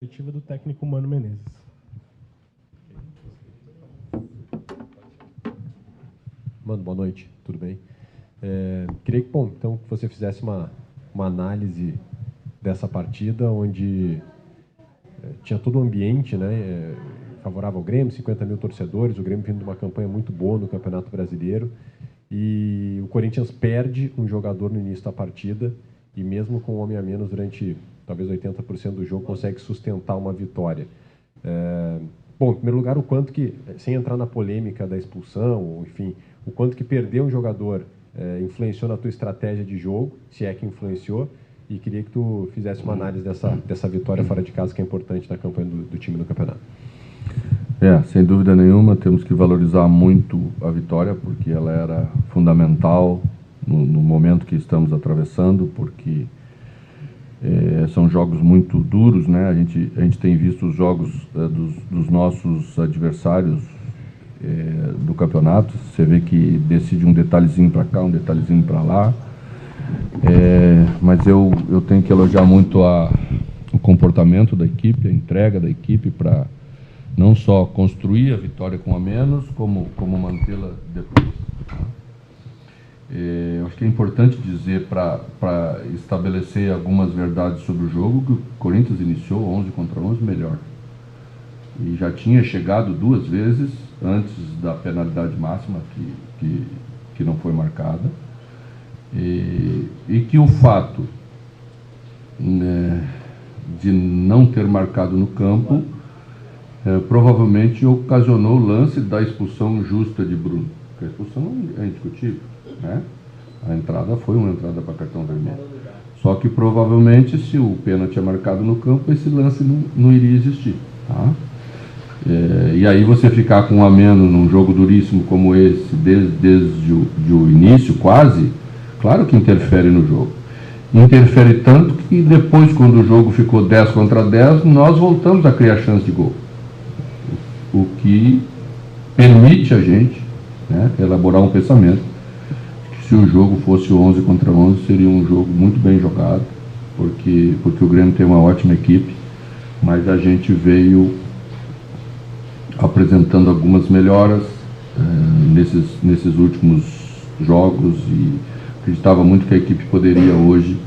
perspectiva do técnico Mano Menezes. Mano, boa noite, tudo bem? Queria que, bom, então, que você fizesse uma análise dessa partida, onde tinha todo o ambiente, né, favorável ao Grêmio, 50 mil torcedores, o Grêmio vindo de uma campanha muito boa no Campeonato Brasileiro, e o Corinthians perde um jogador no início da partida, e mesmo com um homem a menos durante talvez 80% do jogo, consegue sustentar uma vitória. Bom, em primeiro lugar, o quanto que, sem entrar na polêmica da expulsão, enfim, o quanto que perder um jogador influenciou na tua estratégia de jogo, se é que influenciou, e queria que tu fizesse uma análise dessa vitória fora de casa, que é importante na campanha do time no campeonato. Sem dúvida nenhuma, temos que valorizar muito a vitória, porque ela era fundamental no momento que estamos atravessando, porque são jogos muito duros, né? A gente tem visto os jogos dos nossos adversários do campeonato. Você vê que decide um detalhezinho para cá, um detalhezinho para lá. Mas eu tenho que elogiar muito o comportamento da equipe, a entrega da equipe para não só construir a vitória com a menos, como mantê-la depois. Eu acho que é importante dizer, para estabelecer algumas verdades sobre o jogo, que o Corinthians iniciou 11 contra 11 melhor. E já tinha chegado 2 vezes antes da penalidade máxima, que não foi marcada. E que o fato de não ter marcado no campo provavelmente ocasionou o lance da expulsão justa de Bruno. Porque a expulsão é indiscutível, né? A entrada foi uma entrada para cartão vermelho. Só que provavelmente, se o pênalti é marcado no campo, esse lance não iria existir, tá? E aí você ficar com um a menos num jogo duríssimo como esse, desde o início quase, claro que interfere no jogo. Interfere tanto que depois, quando o jogo ficou 10 contra 10, nós voltamos a criar chance de gol. O que permite a gente, né, elaborar um pensamento que, se o jogo fosse 11 contra 11, seria um jogo muito bem jogado, porque o Grêmio tem uma ótima equipe, mas a gente veio apresentando algumas melhoras nesses últimos jogos, e acreditava muito que a equipe poderia hoje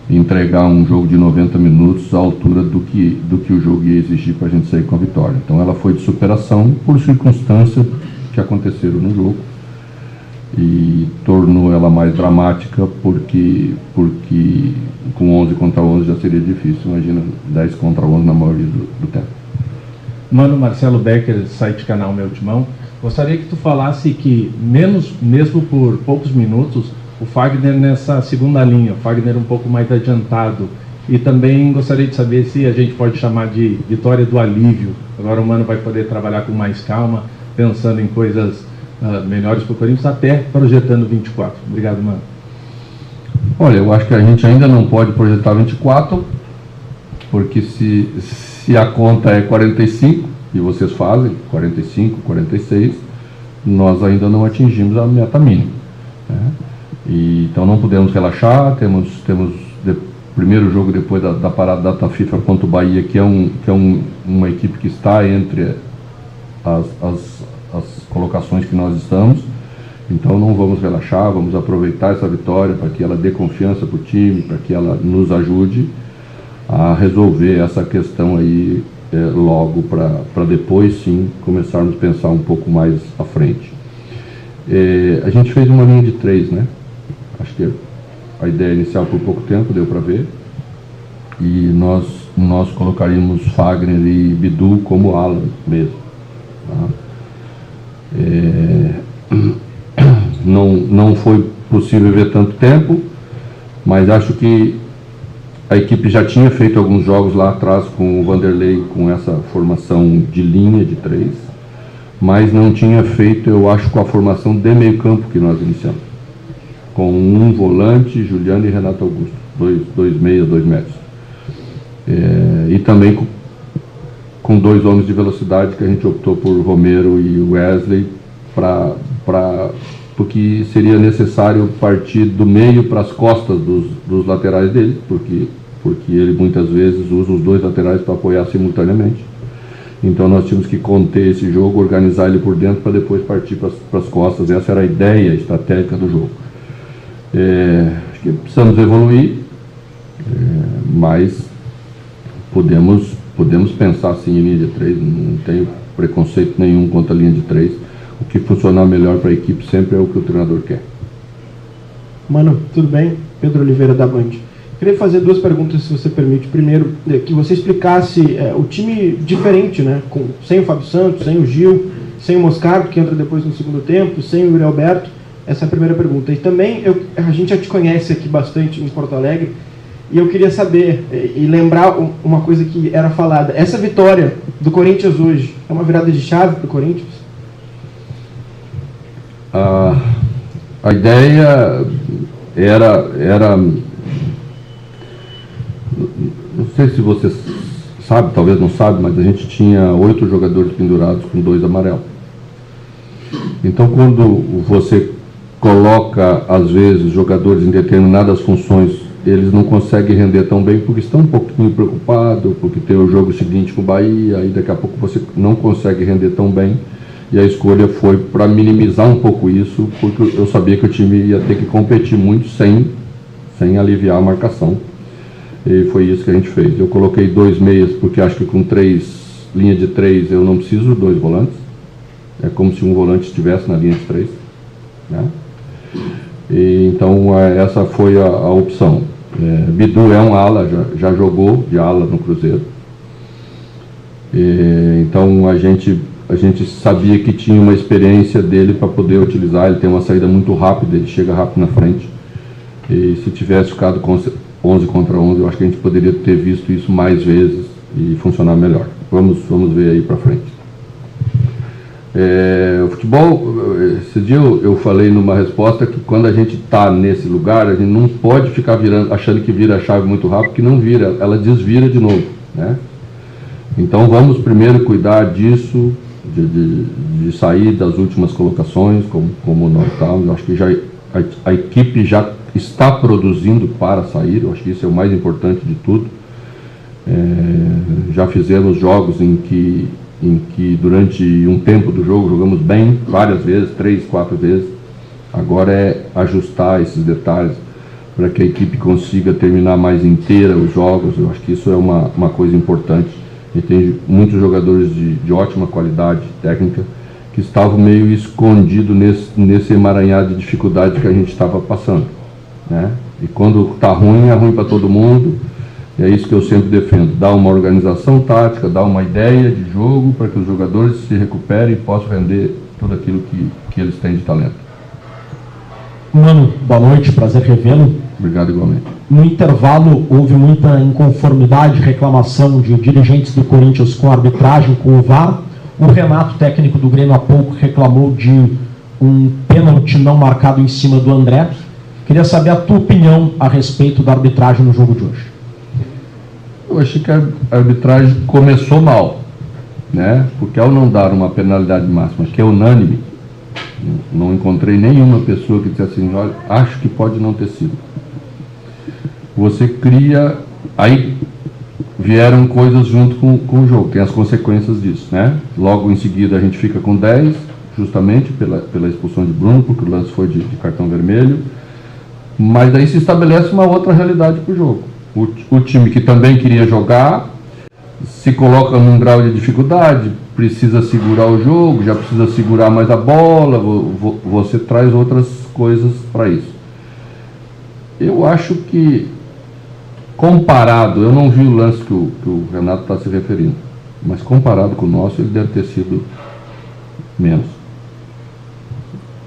entregar um jogo de 90 minutos à altura do que o jogo ia exigir para a gente sair com a vitória. Então ela foi de superação por circunstâncias que aconteceram no jogo, e tornou ela mais dramática porque com 11 contra 11 já seria difícil, imagina 10 contra 11 na maioria do tempo. Mano, Marcelo Becker, site canal Meu Timão. Gostaria que tu falasse que, mesmo por poucos minutos, o Fagner nessa segunda linha, o Fagner um pouco mais adiantado. E também gostaria de saber se a gente pode chamar de vitória do alívio. Agora o Mano vai poder trabalhar com mais calma, pensando em coisas melhores para o Corinthians, até projetando 24. Obrigado, Mano. Olha, eu acho que a gente ainda não pode projetar 24, porque se a conta é 45, e vocês fazem 45, 46, nós ainda não atingimos a meta mínima, né? Então não podemos relaxar. Temos primeiro jogo depois da parada da data FIFA contra o Bahia, que é uma equipe que está entre as colocações que nós estamos. Então não vamos relaxar, vamos aproveitar essa vitória para que ela dê confiança para o time, para que ela nos ajude a resolver essa questão aí logo, para depois sim começarmos a pensar um pouco mais à frente. A gente fez uma linha de 3, né? Acho que a ideia inicial por pouco tempo, deu para ver, e nós colocaríamos Fagner e Bidu como ala mesmo, tá? Não foi possível ver tanto tempo, mas acho que a equipe já tinha feito alguns jogos lá atrás com o Vanderlei, com essa formação de linha de 3, mas não tinha feito, eu acho, com a formação de meio campo que nós iniciamos, com um volante, Juliano e Renato Augusto, 2 meias, 2 metros. E também com 2 homens de velocidade, que a gente optou por Romero e Wesley, porque seria necessário partir do meio para as costas dos laterais dele, porque porque ele muitas vezes usa os dois laterais para apoiar simultaneamente. Então nós tínhamos que conter esse jogo, organizar ele por dentro para depois partir para as costas. Essa era a ideia estratégica do jogo. Acho que precisamos evoluir, mas podemos pensar sim em linha de 3, não tenho preconceito nenhum contra a linha de 3. O que funcionar melhor para a equipe sempre é o que o treinador quer. Mano, tudo bem? Pedro Oliveira da Band. Queria fazer duas perguntas, se você permite. Primeiro, que você explicasse o time diferente, né? Sem o Fábio Santos, sem o Gil, sem o Moscardo, que entra depois no segundo tempo, sem o Yuri Alberto. Essa é a primeira pergunta. E também, a gente já te conhece aqui bastante em Porto Alegre, e eu queria saber e lembrar uma coisa que era falada. Essa vitória do Corinthians hoje é uma virada de chave para o Corinthians? A ideia era, não sei se você sabe, talvez não sabe, mas a gente tinha 8 jogadores pendurados com 2 amarelos. Então, quando você coloca, às vezes, jogadores em determinadas funções, eles não conseguem render tão bem porque estão um pouquinho preocupados, porque tem o jogo seguinte com o Bahia, aí daqui a pouco você não consegue render tão bem. E a escolha foi para minimizar um pouco isso, porque eu sabia que o time ia ter que competir muito sem aliviar a marcação. E foi isso que a gente fez. Eu coloquei 2 meias, porque acho que com linha de 3 eu não preciso de 2 volantes. É como se um volante estivesse na linha de 3. Né? E, então essa foi a opção. Bidu é um ala, já jogou de ala no Cruzeiro. Então a gente sabia que tinha uma experiência dele para poder utilizar. Ele tem uma saída muito rápida, ele chega rápido na frente. E se tivesse ficado com 11 contra 11, eu acho que a gente poderia ter visto isso mais vezes e funcionar melhor. Vamos ver aí para frente. O futebol, esse dia eu falei numa resposta que quando a gente está nesse lugar, a gente não pode ficar achando que vira a chave muito rápido, que não vira, ela desvira de novo, né? Então vamos primeiro cuidar disso, de sair das últimas colocações, como nós estamos. Eu acho que a equipe já está produzindo para sair, eu acho que isso é o mais importante de tudo. Já fizemos jogos em que durante um tempo do jogo jogamos bem, várias vezes, 3, 4 vezes. Agora é ajustar esses detalhes para que a equipe consiga terminar mais inteira os jogos. Eu acho que isso é uma coisa importante. E tem muitos jogadores de ótima qualidade técnica que estavam meio escondidos nesse emaranhado de dificuldade que a gente estava passando, né? E quando está ruim, é ruim para todo mundo. E é isso que eu sempre defendo: dar uma organização tática, dar uma ideia de jogo para que os jogadores se recuperem e possam render tudo aquilo que eles têm de talento. Mano, boa noite, prazer revê-lo. Obrigado igualmente. No intervalo, houve muita inconformidade, reclamação de dirigentes do Corinthians com a arbitragem, com o VAR. O Renato, técnico do Grêmio, há pouco reclamou de um pênalti não marcado em cima do André. Queria saber a tua opinião a respeito da arbitragem no jogo de hoje. Eu achei que a arbitragem começou mal, né? Porque ao não dar uma penalidade máxima que é unânime, não encontrei nenhuma pessoa que disse assim: olha, acho que pode não ter sido. Você cria, aí vieram coisas junto com o jogo, tem as consequências disso, né? Logo em seguida a gente fica com 10, justamente pela expulsão de Bruno, porque o lance foi de cartão vermelho, mas daí se estabelece uma outra realidade para o jogo. O time que também queria jogar se coloca num grau de dificuldade, precisa segurar o jogo, já precisa segurar mais a bola, você traz outras coisas para isso. Eu acho que, comparado, eu não vi o lance que o Renato está se referindo, mas comparado com o nosso, ele deve ter sido menos.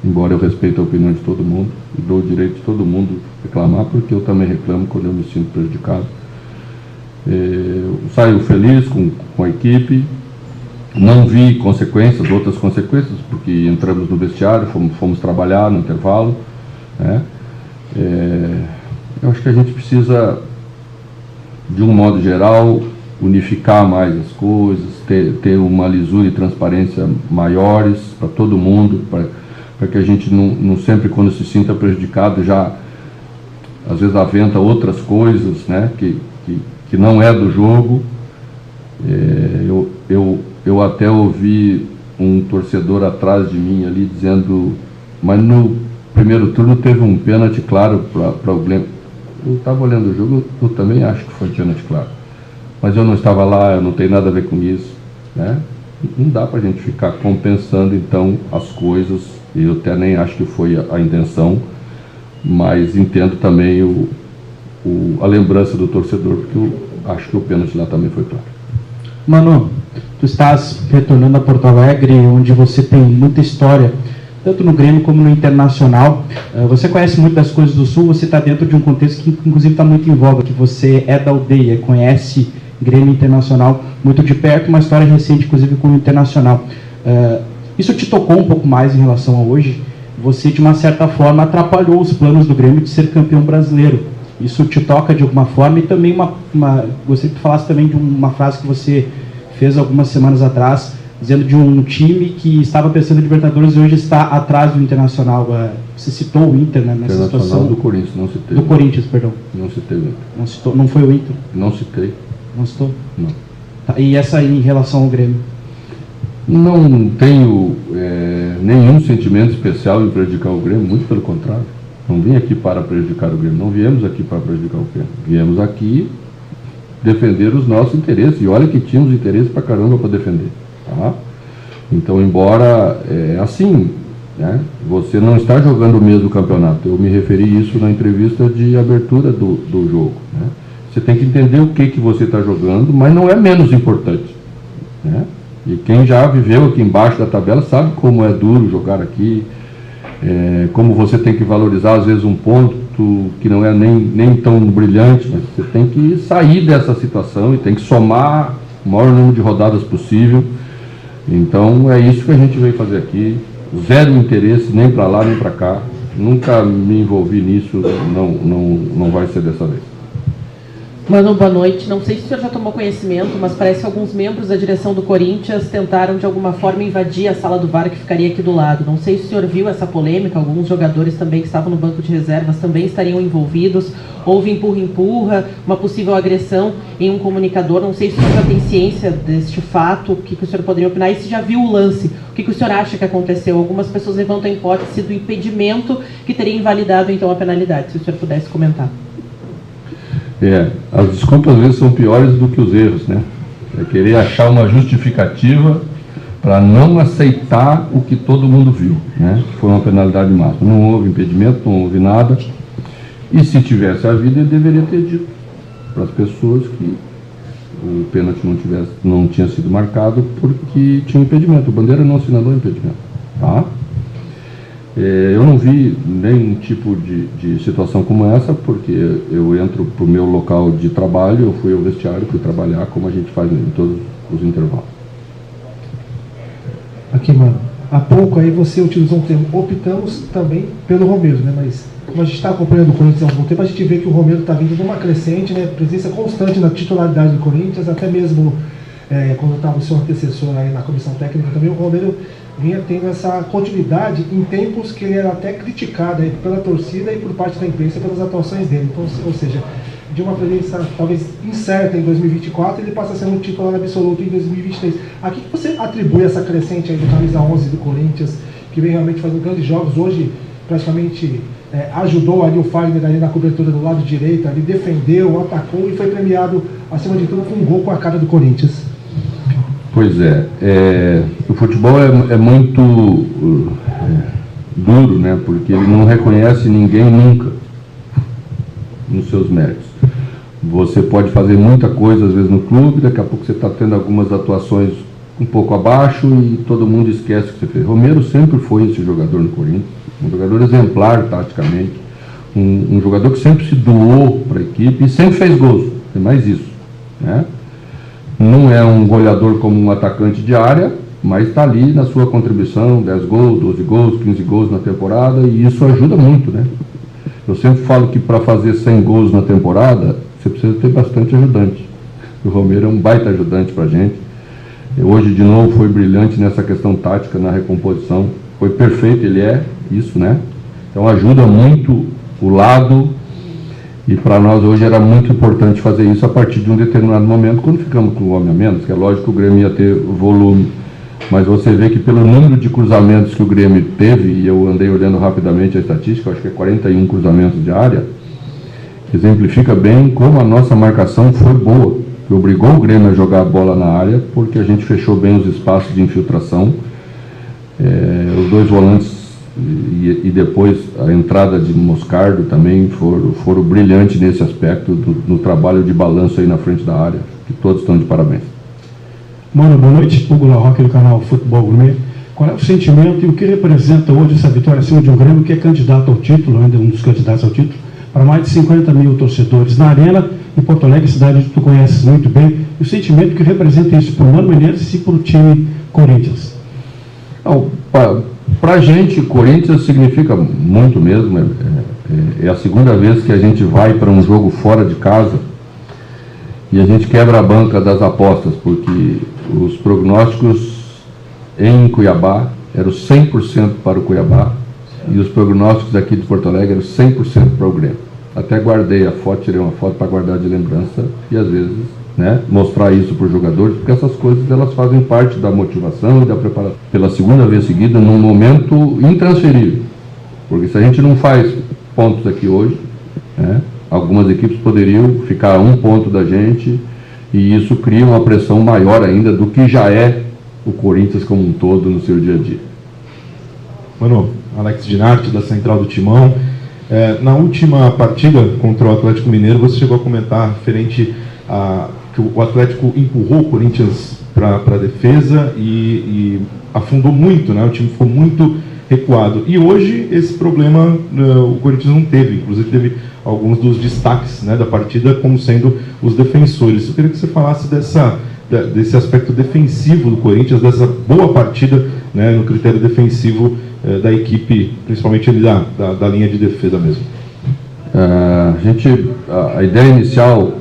Embora eu respeite a opinião de todo mundo e dou o direito de todo mundo reclamar, porque eu também reclamo quando eu me sinto prejudicado. Saio feliz com a equipe, não vi outras consequências, porque entramos no vestiário, fomos trabalhar no intervalo, né? Eu acho que a gente precisa, de um modo geral, unificar mais as coisas, ter uma lisura e transparência maiores para todo mundo, para que a gente não sempre, quando se sinta prejudicado, já às vezes aventa outras coisas, né, que que não é do jogo. Eu até ouvi um torcedor atrás de mim ali dizendo, mas no primeiro turno teve um pênalti claro para o Grêmio. Eu estava olhando o jogo, eu também acho que foi pênalti claro. Mas eu não estava lá, eu não tenho nada a ver com isso, né? Não dá para a gente ficar compensando, então, as coisas. Eu até nem acho que foi a intenção, mas entendo também a lembrança do torcedor, porque eu acho que o pênalti lá também foi claro. Mano, tu estás retornando a Porto Alegre, onde você tem muita história, tanto no Grêmio como no Internacional. Você conhece muito das coisas do Sul, você está dentro de um contexto que inclusive está muito em voga, que você é da aldeia, conhece Grêmio Internacional muito de perto, uma história recente inclusive com o Internacional. Isso te tocou um pouco mais em relação a hoje? Você de uma certa forma atrapalhou os planos do Grêmio de ser campeão brasileiro. Isso te toca de alguma forma? E também gostaria que tu falasse também de uma frase que você fez algumas semanas atrás, dizendo de um time que estava pensando em Libertadores e hoje está atrás do Internacional. Você citou o Inter, né, nessa situação. Do Corinthians, não citei. Do Corinthians, perdão. Não citei o Inter. Não citou, não foi o Inter? Não citei. Não citou? Não. Tá, e essa aí em relação ao Grêmio? Não tenho nenhum sentimento especial em prejudicar o Grêmio, muito pelo contrário. Não vim aqui para prejudicar o Grêmio, não viemos aqui para prejudicar o Grêmio. Viemos aqui defender os nossos interesses, e olha que tínhamos interesse pra caramba para defender. Tá? Então, embora assim, né, você não está jogando o mesmo campeonato, eu me referi a isso na entrevista de abertura do jogo. Né? Você tem que entender o que você está jogando, mas não é menos importante. Né? E quem já viveu aqui embaixo da tabela sabe como é duro jogar aqui, como você tem que valorizar às vezes um ponto que não é nem tão brilhante, mas você tem que sair dessa situação e tem que somar o maior número de rodadas possível. Então é isso que a gente veio fazer aqui, zero interesse nem para lá nem para cá, nunca me envolvi nisso, não vai ser dessa vez. Mano, boa noite. Não sei se o senhor já tomou conhecimento, mas parece que alguns membros da direção do Corinthians tentaram de alguma forma invadir a sala do VAR que ficaria aqui do lado. Não sei se o senhor viu essa polêmica, alguns jogadores também que estavam no banco de reservas também estariam envolvidos. Houve empurra-empurra, uma possível agressão em um comunicador. Não sei se o senhor já tem ciência deste fato, o que o senhor poderia opinar, e se já viu o lance. O que o senhor acha que aconteceu? Algumas pessoas levantam a hipótese do impedimento que teria invalidado então a penalidade, se o senhor pudesse comentar. As desculpas às vezes são piores do que os erros, né? É querer achar uma justificativa para não aceitar o que todo mundo viu, né? Foi uma penalidade máxima. Não houve impedimento, não houve nada. E se tivesse havido, ele deveria ter dito para as pessoas que o pênalti não tinha sido marcado porque tinha impedimento. O Bandeira não assinalou impedimento, tá? Eu não vi nenhum tipo de situação como essa, porque eu entro para o meu local de trabalho, eu fui ao vestiário, fui trabalhar como a gente faz em todos os intervalos. Aqui, mano, há pouco aí você utilizou um termo, optamos também pelo Romero, né? Mas como a gente está acompanhando o Corinthians há algum tempo, a gente vê que o Romero está vindo numa crescente, né? Presença constante na titularidade do Corinthians, até mesmo quando estava o seu antecessor aí na comissão técnica também, o Romero vinha tendo essa continuidade em tempos que ele era até criticado aí pela torcida e por parte da imprensa pelas atuações dele. Então, ou seja, de uma presença talvez incerta em 2024, ele passa a ser um titular absoluto em 2023. A que você atribui essa crescente aí do camisa 11 do Corinthians, que vem realmente fazendo grandes jogos, hoje praticamente ajudou ali o Fagner ali na cobertura do lado direito, ali defendeu, atacou e foi premiado, acima de tudo, com um gol com a cara do Corinthians? Pois o futebol é muito duro, né? Porque ele não reconhece ninguém nunca nos seus méritos. Você pode fazer muita coisa às vezes no clube, daqui a pouco você está tendo algumas atuações um pouco abaixo e todo mundo esquece o que você fez. Romero sempre foi esse jogador no Corinthians, um jogador exemplar taticamente, um jogador que sempre se doou para a equipe e sempre fez gols, tem mais isso, né? Não é um goleador como um atacante de área, mas está ali na sua contribuição, 10 gols, 12 gols, 15 gols na temporada, e isso ajuda muito, né? Eu sempre falo que para fazer 100 gols na temporada, você precisa ter bastante ajudante. O Romero é um baita ajudante para a gente. Hoje, de novo, foi brilhante nessa questão tática, na recomposição. Foi perfeito, ele é isso, né? Então ajuda muito o lado. E para nós hoje era muito importante fazer isso a partir de um determinado momento, quando ficamos com um homem a menos, que é lógico que o Grêmio ia ter volume. Mas você vê que pelo número de cruzamentos que o Grêmio teve, e eu andei olhando rapidamente a estatística, acho que é 41 cruzamentos de área, exemplifica bem como a nossa marcação foi boa, que obrigou o Grêmio a jogar a bola na área, porque a gente fechou bem os espaços de infiltração. Os dois volantes e depois a entrada de Moscardo também foram brilhantes nesse aspecto, no trabalho de balanço aí na frente da área, que todos estão de parabéns. Mano, boa noite. Hugo Larroque do canal Futebol Gourmet. Qual é o sentimento e o que representa hoje essa vitória acima de um Grêmio que é candidato ao título, ainda um dos candidatos ao título, para mais de 50 mil torcedores na Arena, em Porto Alegre, cidade que tu conheces muito bem, e o sentimento que representa isso para o Mano Menezes e para o time Corinthians? Para a gente, Corinthians significa muito mesmo. É a segunda vez que a gente vai para um jogo fora de casa e a gente quebra a banca das apostas, porque os prognósticos em Cuiabá eram 100% para o Cuiabá e os prognósticos aqui de Porto Alegre eram 100% para o Grêmio. Até guardei a foto, tirei uma foto para guardar de lembrança e às vezes, né, mostrar isso para os jogadores, porque essas coisas elas fazem parte da motivação e da preparação. Pela segunda vez seguida, num momento intransferível, porque se a gente não faz pontos aqui hoje, né, algumas equipes poderiam ficar a 1 ponto da gente e isso cria uma pressão maior ainda do que já é o Corinthians como um todo no seu dia a dia. Mano, Alex Dinarte, da Central do Timão. Na última partida contra o Atlético Mineiro, você chegou a comentar referente a que o Atlético empurrou o Corinthians para a defesa e afundou muito, né? O time ficou muito recuado. E hoje esse problema o Corinthians não teve, inclusive teve alguns dos destaques, né, da partida como sendo os defensores. Eu queria que você falasse desse aspecto defensivo do Corinthians, dessa boa partida, né, no critério defensivo da equipe, principalmente ali da linha de defesa mesmo. A ideia inicial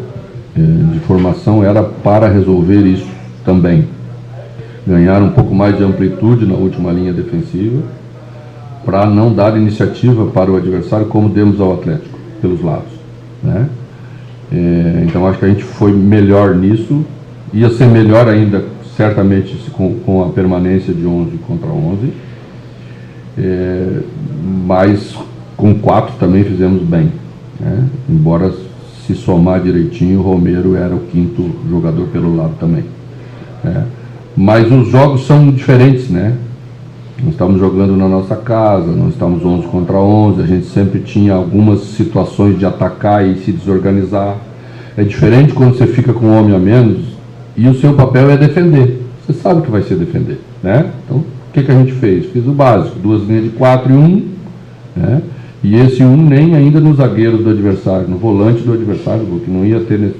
de formação era para resolver isso também. Ganhar um pouco mais de amplitude na última linha defensiva, para não dar iniciativa para o adversário como demos ao Atlético, pelos lados, né? Então acho que a gente foi melhor nisso, ia ser melhor ainda, certamente, com a permanência de 11 contra 11, mas com 4 também fizemos bem, né? Embora se somar direitinho, o Romero era o 5º jogador pelo lado também, né? Mas os jogos são diferentes, né? Nós estamos jogando na nossa casa, nós estamos 11 contra 11, a gente sempre tinha algumas situações de atacar e se desorganizar. É diferente quando você fica com um homem a menos e o seu papel é defender. Você sabe que vai ser defender, né? Então, o que a gente fez? Fiz o básico, 2 linhas de 4 e 1, né? E esse 1 nem ainda no zagueiro do adversário, no volante do adversário, porque não ia ter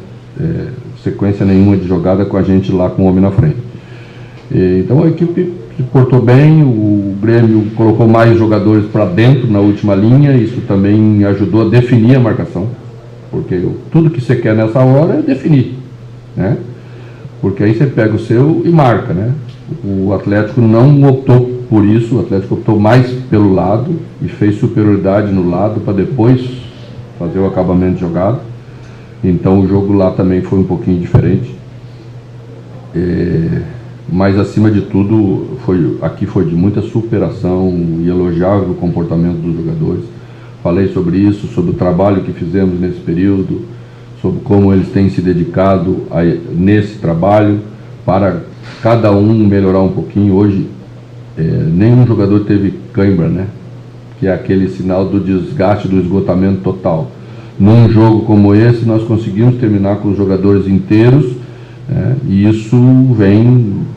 sequência nenhuma de jogada com a gente lá com o homem na frente. Então a equipe se portou bem, o Grêmio colocou mais jogadores para dentro na última linha, isso também ajudou a definir a marcação, porque tudo que você quer nessa hora é definir, né? Porque aí você pega o seu e marca, né? O Atlético não optou por isso, o Atlético optou mais pelo lado e fez superioridade no lado para depois fazer o acabamento de jogada. Então o jogo lá também foi um pouquinho diferente. Mas acima de tudo, aqui foi de muita superação e elogiável o comportamento dos jogadores. Falei sobre isso, sobre o trabalho que fizemos nesse período, sobre como eles têm se dedicado nesse trabalho para cada um melhorar um pouquinho. Hoje, nenhum jogador teve cãibra, né? Que é aquele sinal do desgaste, do esgotamento total. Num jogo como esse, nós conseguimos terminar com os jogadores inteiros, e isso vem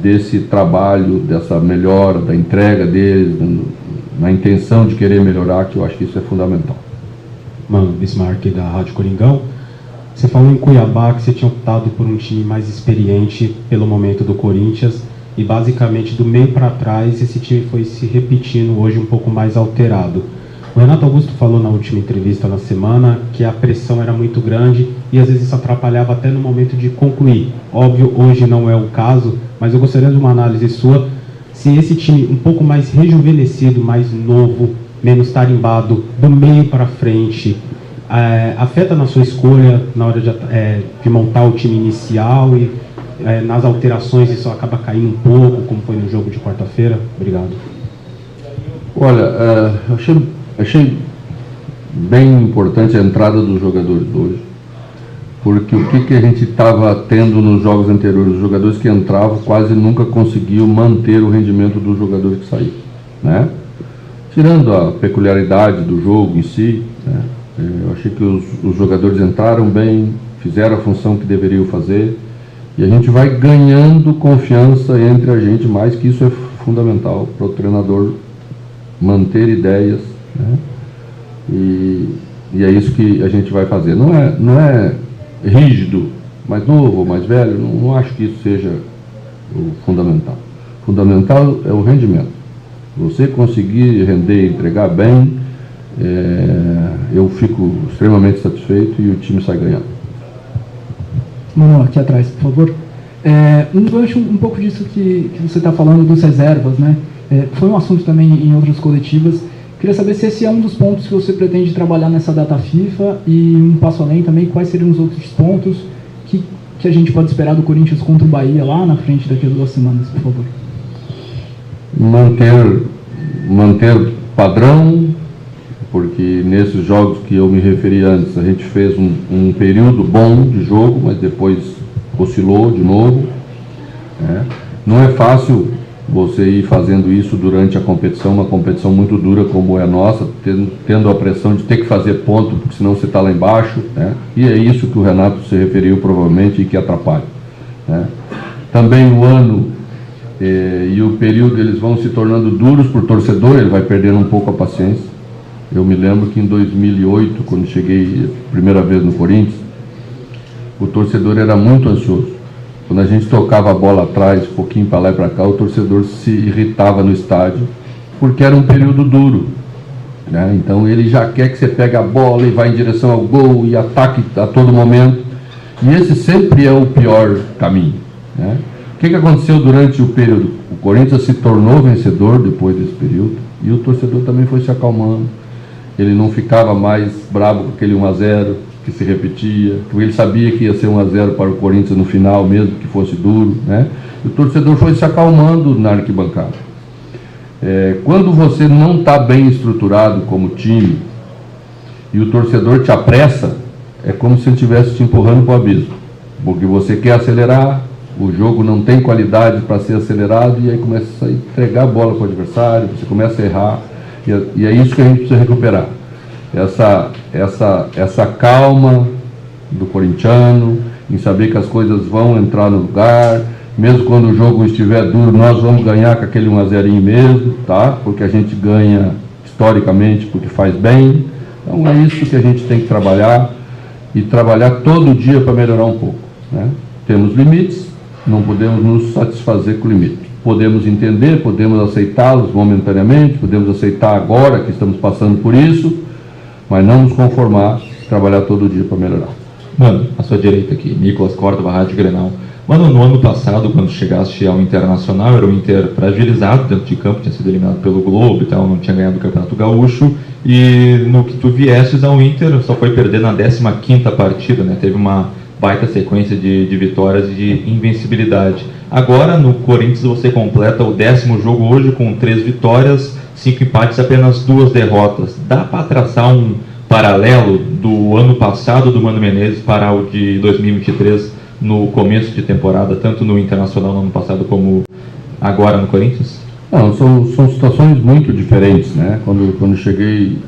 desse trabalho, dessa melhora, da entrega deles, na intenção de querer melhorar, que eu acho que isso é fundamental. Mano, Bismarck da Rádio Coringão. Você falou em Cuiabá que você tinha optado por um time mais experiente pelo momento do Corinthians e basicamente do meio para trás esse time foi se repetindo hoje um pouco mais alterado. O Renato Augusto falou na última entrevista na semana que a pressão era muito grande e às vezes isso atrapalhava até no momento de concluir. Óbvio, hoje não é o caso, mas eu gostaria de uma análise sua se esse time um pouco mais rejuvenescido, mais novo, menos tarimbado, do meio para frente, afeta na sua escolha na hora de montar o time inicial e nas alterações isso acaba caindo um pouco, como foi no jogo de quarta-feira? Obrigado. Olha, achei bem importante a entrada dos jogadores hoje, porque o que a gente estava tendo nos jogos anteriores, os jogadores que entravam quase nunca conseguiam manter o rendimento dos jogadores que saíram, né? Tirando a peculiaridade do jogo em si, né? Eu achei que os jogadores entraram bem, fizeram a função que deveriam fazer, e a gente vai ganhando confiança entre a gente, mais que isso é fundamental para o treinador manter ideias, né? E é isso que a gente vai fazer. Não é rígido, mais novo, mais velho, não acho que isso seja o fundamental. O fundamental é o rendimento. Você conseguir render e entregar bem, eu fico extremamente satisfeito e o time sai ganhando. Mano, aqui atrás, por favor. Um gancho um pouco disso que você está falando dos reservas, né? Foi um assunto também em outras coletivas. Queria saber se esse é um dos pontos que você pretende trabalhar nessa data FIFA e um passo além também, quais seriam os outros pontos que a gente pode esperar do Corinthians contra o Bahia lá na frente daqui a 2 semanas, por favor. Manter padrão, porque nesses jogos que eu me referi antes, a gente fez um período bom de jogo, mas depois oscilou de novo, né? Não é fácil você ir fazendo isso durante a competição, uma competição muito dura como é a nossa, tendo a pressão de ter que fazer ponto, porque senão você está lá embaixo, né? E é isso que o Renato se referiu provavelmente e que atrapalha, né? Também o ano e o período, eles vão se tornando duros para o torcedor, ele vai perdendo um pouco a paciência. Eu me lembro que em 2008, quando cheguei a primeira vez no Corinthians, o torcedor era muito ansioso. Quando a gente tocava a bola atrás, um pouquinho para lá e para cá, o torcedor se irritava no estádio, porque era um período duro, né? Então ele já quer que você pegue a bola e vá em direção ao gol e ataque a todo momento. E esse sempre é o pior caminho, né? O que aconteceu durante o período? O Corinthians se tornou vencedor depois desse período e o torcedor também foi se acalmando. Ele não ficava mais bravo com aquele 1-0 que se repetia, porque ele sabia que ia ser 1-0 para o Corinthians no final, mesmo que fosse duro, né? E o torcedor foi se acalmando na arquibancada. Quando você não está bem estruturado como time e o torcedor te apressa, é como se ele estivesse te empurrando para o abismo, porque você quer acelerar, o jogo não tem qualidade para ser acelerado e aí começa a entregar a bola para o adversário, você começa a errar, e é isso que a gente precisa recuperar. Essa calma do corintiano, em saber que as coisas vão entrar no lugar, mesmo quando o jogo estiver duro, nós vamos ganhar com aquele 1-0 mesmo, tá? Porque a gente ganha historicamente, porque faz bem. Então é isso que a gente tem que trabalhar, e trabalhar todo dia para melhorar um pouco, né? Temos limites, não podemos nos satisfazer com o limite. Podemos entender, podemos aceitá-los momentaneamente, podemos aceitar agora que estamos passando por isso, mas não nos conformar, trabalhar todo dia para melhorar. Mano, à sua direita aqui, Nicolas Córdova, Rádio Grenal. Mano, no ano passado, quando chegaste ao Internacional, era um Inter fragilizado dentro de campo, tinha sido eliminado pelo Globo e tal, não tinha ganhado o Campeonato Gaúcho, e no que tu viestes ao Inter, só foi perder na 15ª partida, né? Teve uma baita sequência de vitórias e de invencibilidade. Agora, no Corinthians, você completa o 10º jogo hoje com 3 vitórias, 5 empates e apenas 2 derrotas. Dá para traçar um paralelo do ano passado do Mano Menezes para o de 2023 no começo de temporada, tanto no Internacional no ano passado como agora no Corinthians? Não, são situações muito diferentes, né? Quando cheguei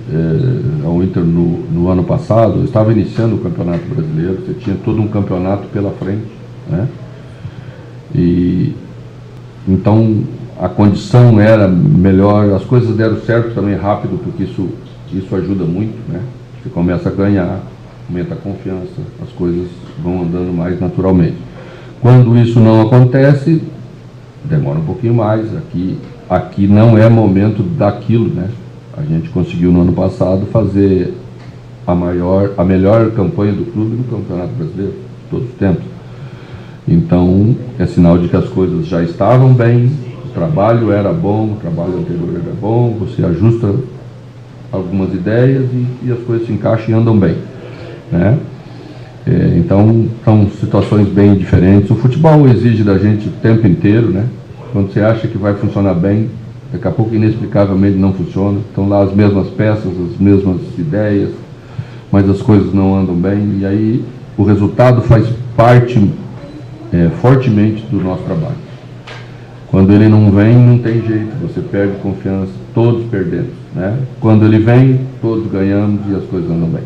ao Inter no ano passado, eu estava iniciando o Campeonato Brasileiro, você tinha todo um campeonato pela frente, né? E então a condição era melhor, as coisas deram certo também rápido, porque isso ajuda muito, né? Você começa a ganhar, aumenta a confiança, as coisas vão andando mais naturalmente. Quando isso não acontece, demora um pouquinho mais. Aqui não é momento daquilo, né? A gente conseguiu no ano passado fazer a melhor campanha do clube no Campeonato Brasileiro, de todos os tempos. Então, é sinal de que as coisas já estavam bem, o trabalho era bom, o trabalho anterior era bom, você ajusta algumas ideias e as coisas se encaixam e andam bem. né? Então, são situações bem diferentes. O futebol exige da gente o tempo inteiro, né? Quando você acha que vai funcionar bem, daqui a pouco inexplicavelmente não funciona. Estão lá as mesmas peças, as mesmas ideias, mas as coisas não andam bem. E aí o resultado faz parte fortemente do nosso trabalho. Quando ele não vem, não tem jeito, você perde confiança, todos perdemos, né? Quando ele vem, todos ganhamos e as coisas andam bem.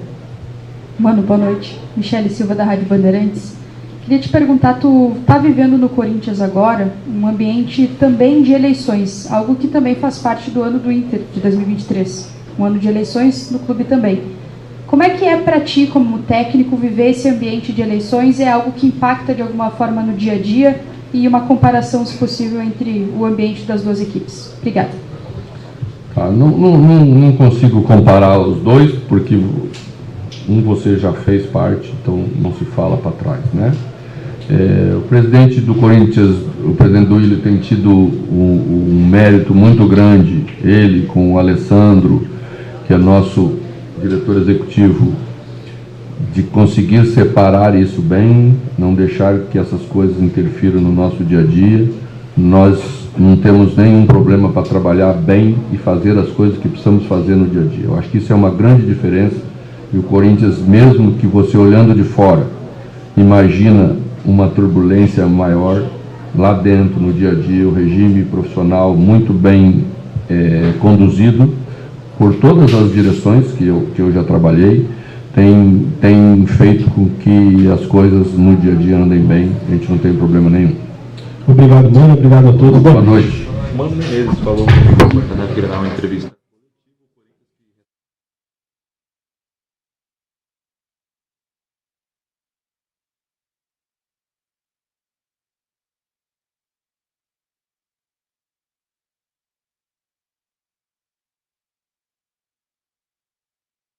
Mano, boa noite. Michele Silva, da Rádio Bandeirantes. Queria te perguntar, tu está vivendo no Corinthians agora um ambiente também de eleições, algo que também faz parte do ano do Inter, de 2023. Um ano de eleições no clube também. Como é que é para ti, como técnico, viver esse ambiente de eleições? É algo que impacta de alguma forma no dia a dia? E uma comparação, se possível, entre o ambiente das duas equipes. Obrigada. Não consigo comparar os dois, porque você já fez parte, então não se fala para trás, né? O presidente do Corinthians, o presidente Duílio, tem tido um mérito muito grande, ele com o Alessandro, que é nosso diretor executivo, de conseguir separar isso bem, não deixar que essas coisas interfiram no nosso dia a dia. Nós não temos nenhum problema para trabalhar bem e fazer as coisas que precisamos fazer no dia a dia. Eu acho que isso é uma grande diferença. E o Corinthians, mesmo que você olhando de fora, imagina uma turbulência maior, lá dentro, no dia a dia, o regime profissional muito bem conduzido por todas as direções que eu já trabalhei, tem feito com que as coisas no dia a dia andem bem, a gente não tem problema nenhum. Obrigado, Mano, obrigado a todos. Boa noite. Mano Menezes falou comigo na Rádio Grenal em entrevista.